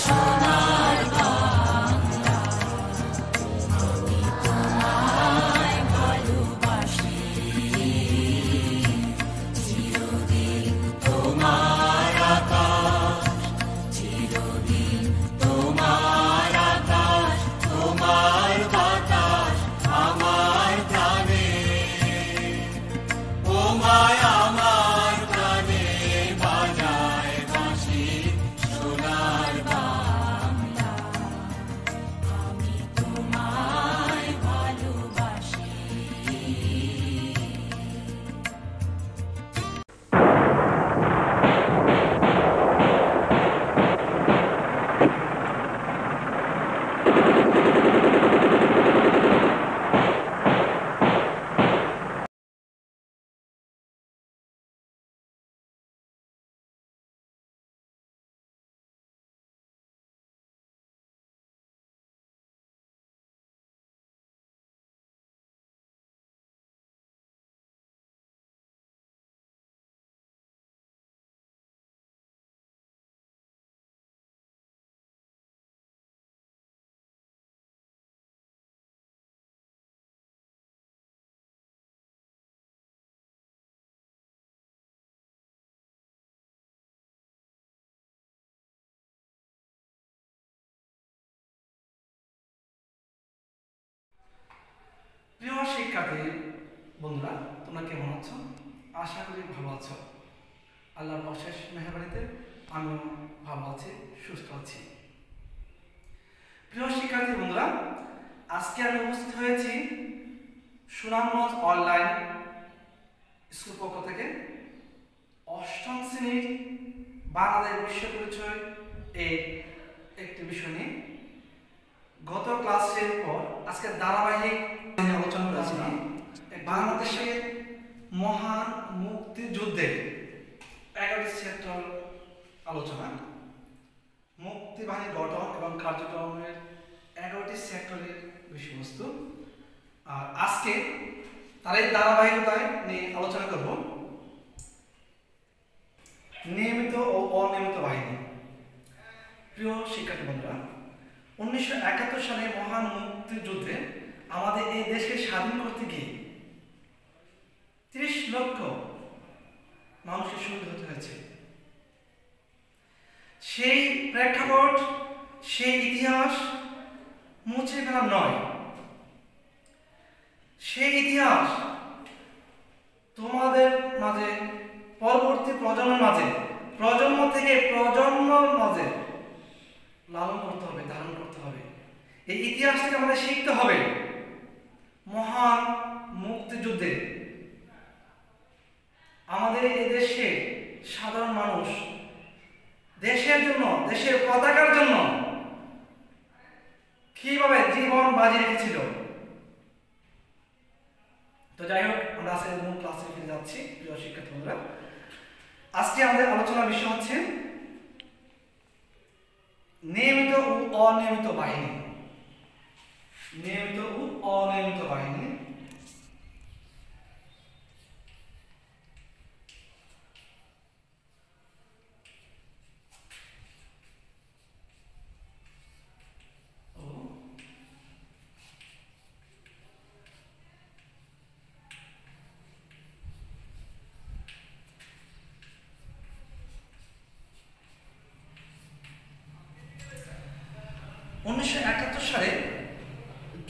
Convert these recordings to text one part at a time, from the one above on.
সোনার বাংলা, আমি তোমায় ভালোবাসি, চিরদিন তোমার আকাশ, চিরদিন তোমার আকাশ, তোমার বাতাস আমার প্রাণে, ও মায় আমার প্রাণে বাজায় বাঁশি সোনার বাংলা, আমি তোমায় ভালোবাসি। প্রিয় শিক্ষার্থী বন্ধুরা, তোমরা কেমন আছো? আশা করি ভালো আছো। আল্লাহর অশেষ মেহেরবানিতে আমিও ভালো আছি, সুস্থ আছি। প্রিয় শিক্ষার্থী বন্ধুরা, আজকে আমি উপস্থিত হয়েছি সুনামগঞ্জ অনলাইন স্কুল পক্ষ থেকে অষ্টম শ্রেণীর বাংলাদেশ বিশ্ব পরিচয় এর একটি বিষয় নিয়ে। গত ক্লাসের পর আজকে ধারাবাহিক আলোচনা করেছিলাম বাংলাদেশের মহান মুক্তিযুদ্ধের 11টি সেক্টর আলোচনা, মুক্তিবাহিনীর গঠন এবং কার্যক্রমের 11টি সেক্টরের বিষয়বস্তু। আর আজকে তার এই ধারাবাহিকতায় নিয়ে আলোচনা করব নিয়মিত ও অনিয়মিত বাহিনী। প্রিয় শিক্ষার্থী বন্ধুরা, 1971 সালে মহান মুক্তিযুদ্ধে আমাদের এই দেশকে স্বাধীন করতে গিয়ে 30 লক্ষ মানুষের শহীদ হতে হয়েছে। সেই প্রেক্ষাপট, সেই ইতিহাস মুছে ফেলা নয়, সেই ইতিহাস তোমাদের মাঝে, পরবর্তী প্রজন্মের মাঝে, প্রজন্ম থেকে প্রজন্মের মাঝে লালন করতে হবে, ধারণ করতে হবে। এই ইতিহাস থেকে আমাদের শিখতে হবে মহান মুক্তিযুদ্ধে আমাদের এই দেশে সাধারণ মানুষ দেশের জন্য, দেশের পতাকার জন্য কিভাবে জীবন বাজি রেখেছিল। তো যাই হোক, আমরা আজকে মূল ক্লাসে ফিরে যাচ্ছি। প্রিয় শিক্ষার্থী বন্ধুরা, আজকে আমাদের আলোচনার বিষয় হচ্ছে নিয়মিত ও অনিয়মিত বাহিনী। নিয়মিত ও অনিয়মিত বাহিনী। সালে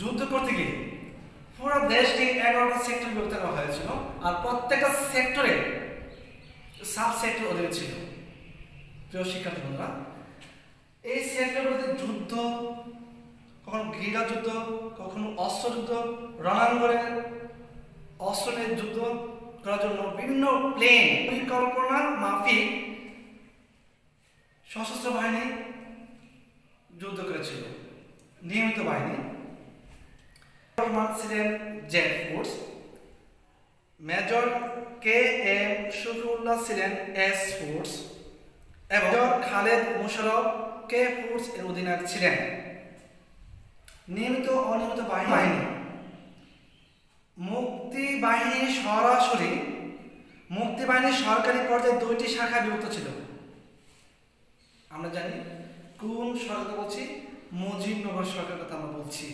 যুদ্ধ করতে গিয়ে পুরো দেশকে 11টা সেক্টর বিভক্ত করা হয়েছিল, আর প্রত্যেকটা সেক্টরে সাব সেক্টর অধীনে ছিল। প্রিয় শিক্ষার্থী বন্ধুরা, এই সেক্টরগুলোতে যুদ্ধ, কখনো গৃহযুদ্ধ যুদ্ধ, কখনো অস্ত্র যুদ্ধ, রণাঙ্গনে অস্ত্র নিয়ে যুদ্ধ করার জন্য বিভিন্ন প্লেন পরিকল্পনা মাফিক সশস্ত্র বাহিনী যুদ্ধ করেছিল। নিয়মিত বাহিনী ছিলেন Z force, major K M Shafiullah ছিলেন এস ফোর্স এবং major Khaled Mosharraf K force এর অধিনায়ক ছিলেন। নিয়মিত অনিয়মিত বাহিনী মুক্তি বাহিনী সরাসরি মুক্তিবাহিনী সরকারি পর্যায়ে দুইটি শাখায় বিভক্ত ছিল। আমরা জানি কোন সরকার বলছি? মুজিবনগর সরকারের কথা আমরা বলছি।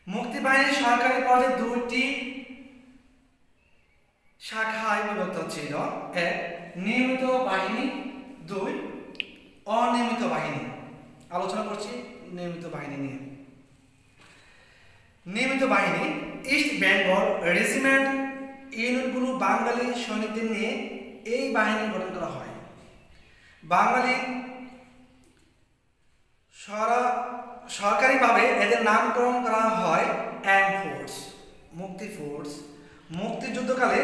মুক্তিবাহিনী সরকারি পর্যায়ে দুটি শাখায় বিভক্ত ছিল। এক, নিয়মিত বাহিনী, দুই, অনিয়মিত বাহিনী। আলোচনা করছি নিয়মিত বাহিনী নিয়ে। নিয়মিত বাহিনী ইস্ট বেঙ্গল রেজিমেন্ট ইউনিটগুলো বাঙালি সৈনিকদের নিয়ে এই বাহিনী গঠন করা হয়। বাঙালি সরকারিভাবে এদের নামকরণ করা হয় আর্ম ফোর্স, মুক্তি ফোর্স। মুক্তিযুদ্ধকালে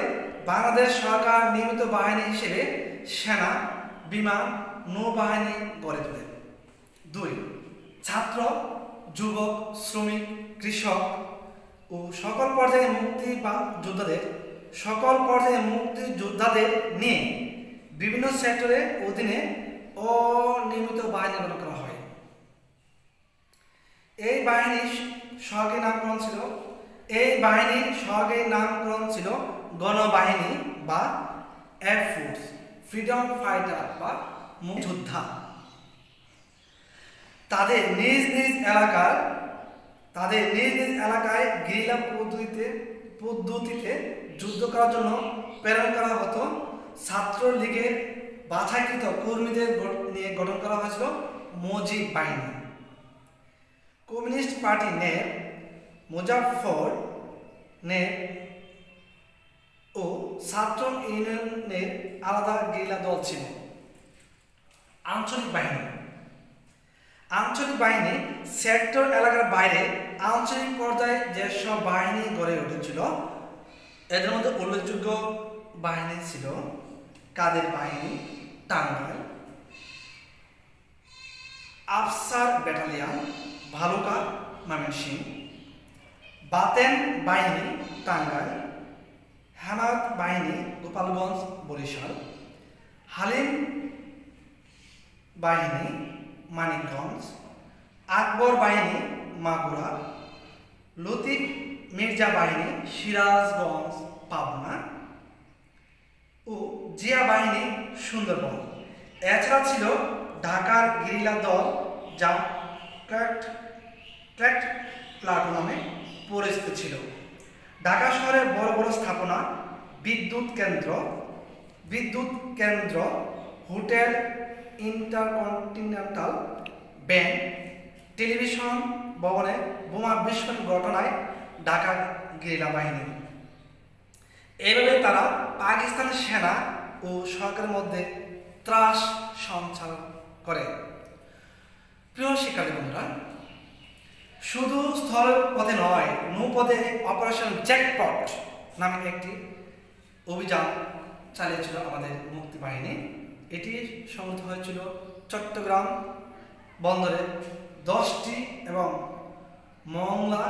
বাংলাদেশ সরকার নিয়মিত বাহিনী হিসেবে সেনা, বিমান, নৌবাহিনী গড়ে তোলে। দুই, ছাত্র, যুবক, শ্রমিক, কৃষক ও সকল পর্যায়ে মুক্তিযোদ্ধাদের নিয়ে বিভিন্ন সেক্টরের অধীনে অনিয়মিত বাহিনী গঠন করা হয়। এই বাহিনীর সরকারি নামকরণ ছিল গণবাহিনী বা এয়ার ফোর্স, ফ্রিডম ফাইটার বা মুক্তিযোদ্ধা। তাদের নিজ নিজ এলাকায় গেরিলা পদ্ধতিতে যুদ্ধ করার জন্য প্রেরণ করা হতো। ছাত্র লীগের বাছাইকৃত কর্মীদের নিয়ে গঠন করা হয়েছিল মুজিব বাহিনী। কমিউনিস্ট পার্টি নেপ, মুজাফফর নেপ ও ছাত্র ইউনিয়নের আলাদা গেরিলা দল ছিল। আঞ্চলিক বাহিনী সেক্টর এলাকার বাইরে আঞ্চলিক পর্যায়ে যেসব বাহিনী গড়ে উঠেছিল এদের মধ্যে উল্লেখযোগ্য বাহিনী ছিল কাদের বাহিনী, টাঙ্গাইল, আফসার ব্যাটালিয়ন, ভালুকা, ময়মনসিংহ, বাতেন বাহিনী, টাঙ্গাইল, হেমায়ত বাহিনী, গোপালগঞ্জ, বরিশাল, হালিম বাহিনী, মানিকগঞ্জ, আকবর বাহিনী, মাগুরা, লতিফ মির্জা বাহিনী, সিরাজগঞ্জ, পাবনা ও জিয়া বাহিনী, সুন্দরবন। এছাড়া ছিল ঢাকার গেরিলা দল যা ট্র্যাক্ট প্লাটুন নামে পরিচিত ছিল। ঢাকা শহরে বড় বড় স্থাপনা, বিদ্যুৎ কেন্দ্র, হোটেল, ইন্টারকন্টিনেন্টাল ব্যাংক, টেলিভিশন ভবনে বোমা বিস্ফোরণ ঘটনায় ঢাকা গেরিলা বাহিনী। এইভাবে তারা পাকিস্তানের সেনা ও সরকারের মধ্যে ত্রাস সঞ্চার করে। প্রিয় শিক্ষার্থী বন্ধুরা, শুধু স্থলপথে নয়, নৌপথে অপারেশন জ্যাকপট নামে একটি অভিযান চালিয়েছিল আমাদের মুক্তি বাহিনী। এটি সংগঠিত হয়েছিল চট্টগ্রাম বন্দরে 10টি এবং মংলা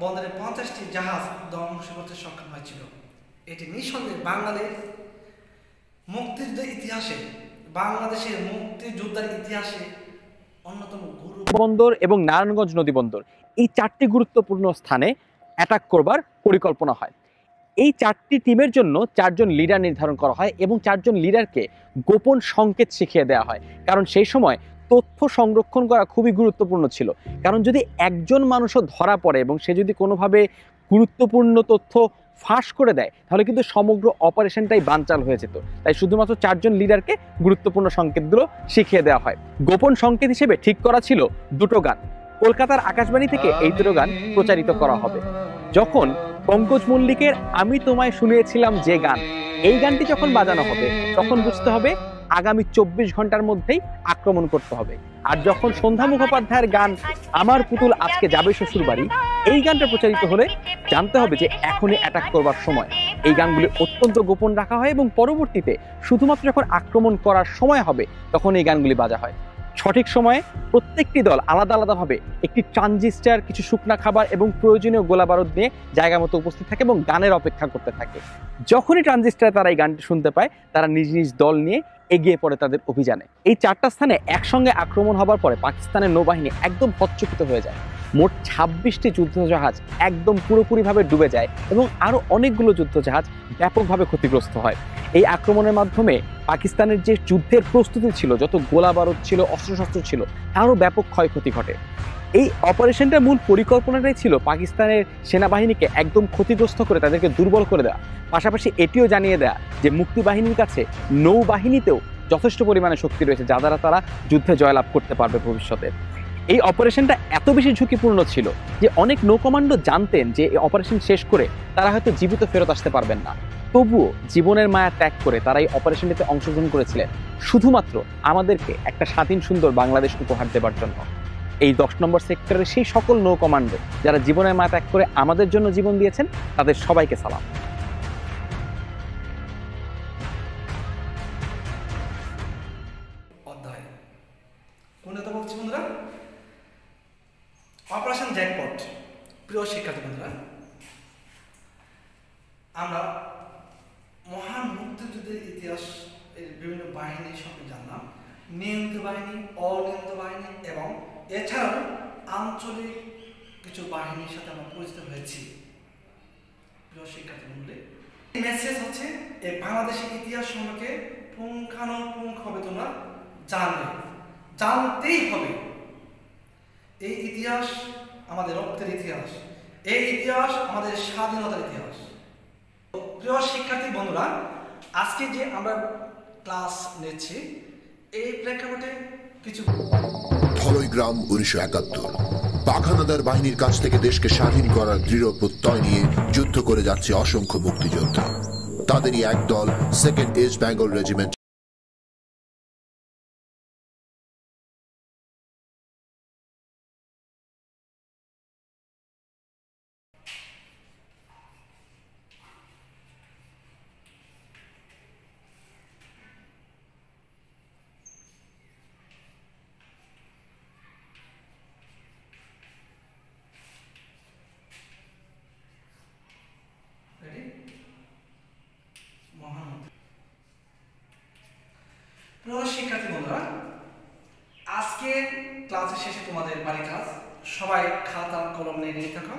বন্দরে 50টি জাহাজ ধ্বংস করতে সক্ষম হয়েছিল। এটি নিঃসন্দেহে বাংলাদেশের মুক্তিযুদ্ধের ইতিহাসে অন্যতম বন্দর এবং নারায়ণগঞ্জ নদী বন্দর, এই 4টি গুরুত্বপূর্ণ স্থানে অ্যাটাক করবার পরিকল্পনা হয়। এই 4টি টিমের জন্য 4 জন লিডার নির্ধারণ করা হয় এবং 4 জন লিডারকে গোপন সংকেত শিখিয়ে দেওয়া হয়। কারণ সেই সময় তথ্য সংরক্ষণ করা খুবই গুরুত্বপূর্ণ ছিল। কারণ যদি একজন মানুষও ধরা পড়ে এবং সে যদি কোনোভাবে গুরুত্বপূর্ণ তথ্য ফাঁস করে দেয় তাহলে কিন্তু সমগ্র অপারেশনটাই বানচাল হয়ে যেত। তাই শুধুমাত্র 4 জন লিডারকে গুরুত্বপূর্ণ সংকেতগুলো শিখিয়ে দেওয়া হয়। গোপন সংকেত হিসেবে ঠিক করা ছিল 2টো গান। কলকাতার আকাশবাণী থেকে এই 2টো গান প্রচারিত করা হবে। যখন পঙ্কজ মল্লিকের আমি তোমায় শুনিয়েছিলাম যে গান, এই গানটি যখন বাজানো হবে তখন বুঝতে হবে আগামী 24 ঘন্টার মধ্যেই আক্রমণ করতে হবে। আর যখন সন্ধ্যা মুখোপাধ্যায়ের গান আমার পুতুল আজকে যাবে শ্বশুর বাড়ি, এই গানটা প্রচারিত হলে জানতে হবে যে এখনই অ্যাটাক করবার সময়। এই গানগুলি অত্যন্ত গোপন রাখা হয় এবং পরবর্তীতে শুধুমাত্র যখন আক্রমণ করার সময় হবে তখন এই গানগুলি বাজা হয়। সঠিক সময়ে প্রত্যেকটি দল আলাদা আলাদাভাবে একটি ট্রানজিস্টার, কিছু শুকনা খাবার এবং প্রয়োজনীয় গোলা বারুদ নিয়ে জায়গা মতো উপস্থিত থাকে এবং গানের অপেক্ষা করতে থাকে। যখনই ট্রানজিস্টার তারা এই গানটি শুনতে পায় তারা নিজ নিজ দল নিয়ে এগিয়ে পড়ে তাদের অভিযানে। এই 4টা স্থানে একসঙ্গে আক্রমণ হবার পরে পাকিস্তানের নৌবাহিনী একদম হতচকিত হয়ে যায়। মোট 26টি যুদ্ধজাহাজ একদম পুরোপুরিভাবে ডুবে যায় এবং আরও অনেকগুলো যুদ্ধজাহাজ ব্যাপকভাবে ক্ষতিগ্রস্ত হয়। এই আক্রমণের মাধ্যমে পাকিস্তানের যে যুদ্ধের প্রস্তুতি ছিল, যত গোলা বারুদ ছিল, অস্ত্রশস্ত্র ছিল, তারও ব্যাপক ক্ষয়ক্ষতি ঘটে। এই অপারেশনটার মূল পরিকল্পনাটাই ছিল পাকিস্তানের সেনাবাহিনীকে একদম ক্ষতিগ্রস্ত করে তাদেরকে দুর্বল করে দেওয়া, পাশাপাশি এটিও জানিয়ে দেয়া যে মুক্তিবাহিনীর কাছে নৌবাহিনীতেও যথেষ্ট পরিমাণে শক্তি রয়েছে যা দ্বারা তারা যুদ্ধে জয়লাভ করতে পারবে ভবিষ্যতে। এই অপারেশনটা এত বেশি ঝুঁকিপূর্ণ ছিল যে অনেক নৌ কমান্ডো জানতেন যে এই অপারেশন শেষ করে তারা হয়তো জীবিত ফেরত আসতে পারবেন না, তবুও জীবনের মায়া ত্যাগ করে তারা এই অপারেশনটিতে অংশগ্রহণ করেছিলেন শুধুমাত্র আমাদেরকে একটা স্বাধীন সুন্দর বাংলাদেশ উপহার দেবার জন্য। এই 10 নম্বর সেক্টরের সেই সকল নৌ কমান্ডো যারা জীবনের মায়া ত্যাগ করে আমাদের জন্য জীবন দিয়েছেন, তাদের সবাইকে সালাম। অধ্যায় কোনটা বলছি বন্ধুরা? Operation jackpot. প্রিয় শিক্ষার্থী বন্ধুরা, আমরা মহান মুক্তিযুদ্ধের ইতিহাস এর বিভিন্ন বাহিনী সম্পর্কে জানলাম, নিয়মিত বাহিনী, অনিয়মিত বাহিনী এবং এছাড়াও আঞ্চলিক কিছু বাহিনীর সাথে আমরা পরিচিত হয়েছি। প্রিয় শিক্ষার্থী বন্ধুরা, এই মেসেজ হচ্ছে এই বাংলাদেশের ইতিহাস সম্পর্কে পুঙ্খানুপুঙ্খভাবে তোমরা জানতেই হবে। এই ইতিহাস আমাদের রক্তের ইতিহাস, এই ইতিহাস আমাদের স্বাধীনতার ইতিহাস। প্রিয় শিক্ষার্থী বন্ধুরা, আজকে যে আমরা ক্লাস নিচ্ছি এই প্রেক্ষাপটে কিছু ধলইগ্রাম 1971 পাখানাদার বাহিনীর কাছ থেকে দেশকে স্বাধীন করার দৃঢ় প্রত্যয় নিয়ে যুদ্ধ করে যাচ্ছে অসংখ্য মুক্তিযোদ্ধা। তাদেরই একদল সেকেন্ড ইস্ট বেঙ্গল রেজিমেন্ট প্রিয় শিক্ষার্থী বন্ধুরা, আজকের ক্লাসের শেষে তোমাদের বাড়ি কাজ, সবাই খাতা কলম নিয়ে থাকো।